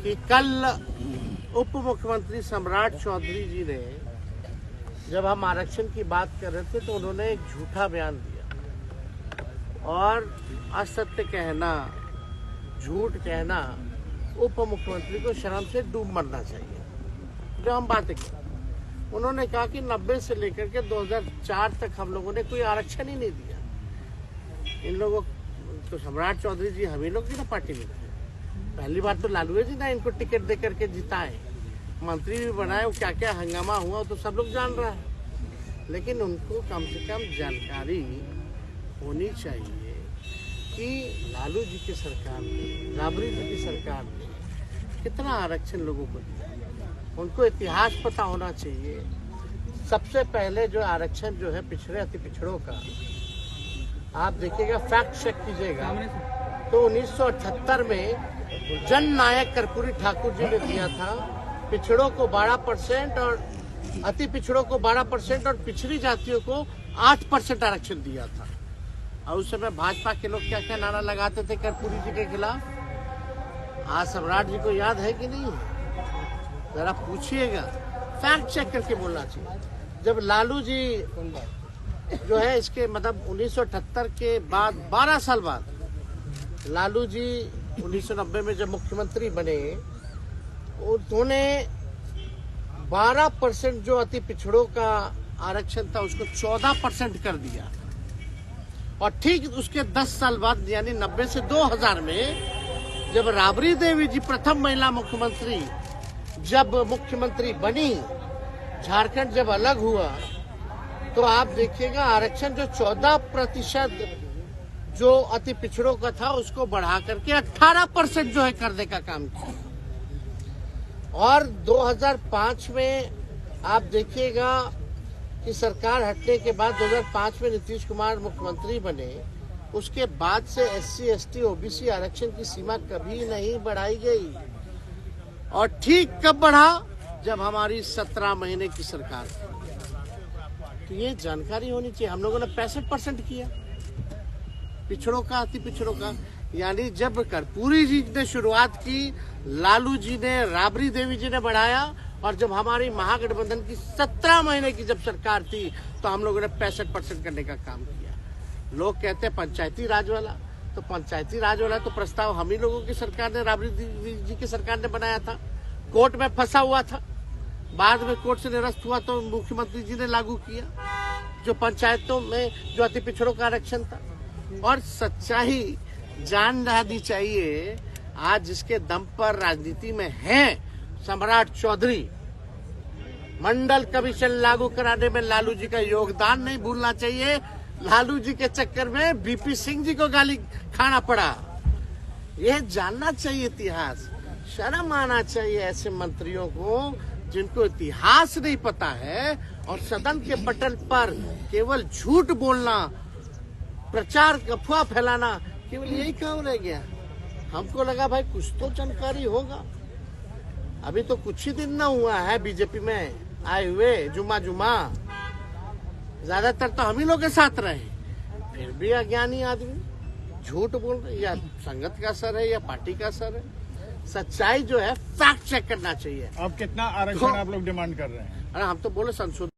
कि कल उप मुख्यमंत्री सम्राट चौधरी जी ने जब हम आरक्षण की बात कर रहे थे तो उन्होंने एक झूठा बयान दिया और असत्य कहना, झूठ कहना, उप मुख्यमंत्री को शर्म से डूब मरना चाहिए। जो हम बातें की, उन्होंने कहा कि 90 से लेकर के 2004 तक हम लोगों ने कोई आरक्षण ही नहीं दिया। इन लोगों तो सम्राट चौधरी जी हम ही लोग की ना पार्टी में थे। पहली बार तो लालू जी ना इनको टिकट दे करके जिताए, मंत्री भी बनाए, वो क्या क्या हंगामा हुआ तो सब लोग जान रहा है। लेकिन उनको कम से कम जानकारी होनी चाहिए कि लालू जी की सरकार ने, राबड़ी जी की सरकार ने कितना आरक्षण लोगों को दिया। उनको इतिहास पता होना चाहिए। सबसे पहले जो आरक्षण जो है पिछड़े अति पिछड़ों का, आप देखिएगा, फैक्ट चेक कीजिएगा, तो 1978 में जन नायक कर्पूरी ठाकुर जी ने दिया था। पिछड़ों को 12% और अति पिछड़ों को 12% और पिछड़ी जातियों को 8% आरक्षण दिया था। और उस समय भाजपा के लोग क्या क्या नारा लगाते थे कर्पूरी जी के खिलाफ। आज सम्राट जी को याद है कि नहीं? जरा पूछिएगा, फैक्ट चेक करके बोलना चाहिए। जब लालू जी जो है इसके मतलब 1978 के बाद 12 साल बाद लालू जी 1990 में जब मुख्यमंत्री बने, उन्होंने 12% जो अति पिछड़ों का आरक्षण था उसको 14% कर दिया। और ठीक उसके 10 साल बाद यानी 90 से 2000 में जब राबड़ी देवी जी प्रथम महिला मुख्यमंत्री जब मुख्यमंत्री बनी, झारखंड जब अलग हुआ, तो आप देखिएगा आरक्षण जो 14% जो अति पिछड़ों का था उसको बढ़ा करके 18% जो है करने का काम किया। और 2005 में आप देखिएगा कि सरकार हटने के बाद 2005 में नीतीश कुमार मुख्यमंत्री बने, उसके बाद से SC, ST, OBC आरक्षण की सीमा कभी नहीं बढ़ाई गई। और ठीक कब बढ़ा? जब हमारी 17 महीने की सरकार थी। तो ये जानकारी होनी चाहिए। हम लोगों ने 65% किया पिछड़ों का, अति पिछड़ों का। यानी जब कर्पूरी जी ने शुरुआत की, लालू जी ने, राबड़ी देवी जी ने बढ़ाया। और जब हमारी महागठबंधन की 17 महीने की जब सरकार थी तो हम लोगों ने 65% करने का काम किया। लोग कहते हैं पंचायती राज वाला, तो पंचायती राज वाला तो प्रस्ताव हम ही लोगों की सरकार ने, राबड़ी जी की सरकार ने बनाया था। कोर्ट में फंसा हुआ था, बाद में कोर्ट से निरस्त हुआ तो मुख्यमंत्री जी ने लागू किया, जो पंचायतों में जो अति पिछड़ों का आरक्षण था। और सच्चाई जान जानी चाहिए। आज जिसके दम पर राजनीति में है सम्राट चौधरी, मंडल कमीशन लागू कराने में लालू जी का योगदान नहीं भूलना चाहिए। लालू जी के चक्कर में BP सिंह जी को गाली खाना पड़ा। यह जानना चाहिए इतिहास। शर्म आना चाहिए ऐसे मंत्रियों को जिनको इतिहास नहीं पता है और सदन के पटल पर केवल झूठ बोलना, प्रचार अफवाह फैलाना, केवल यही काम रह गया। हमको लगा भाई कुछ तो जानकारी होगा। अभी तो कुछ ही दिन ना हुआ है बीजेपी में आए हुए, जुमा ज्यादातर तो हम ही लोग के साथ रहे, फिर भी अज्ञानी आदमी झूठ बोल रहे। या संगत का असर है या पार्टी का असर है। सच्चाई जो है फैक्ट चेक करना चाहिए। अब कितना आरक्षण आप लोग डिमांड कर रहे हैं? अरे हम तो बोले संशोधन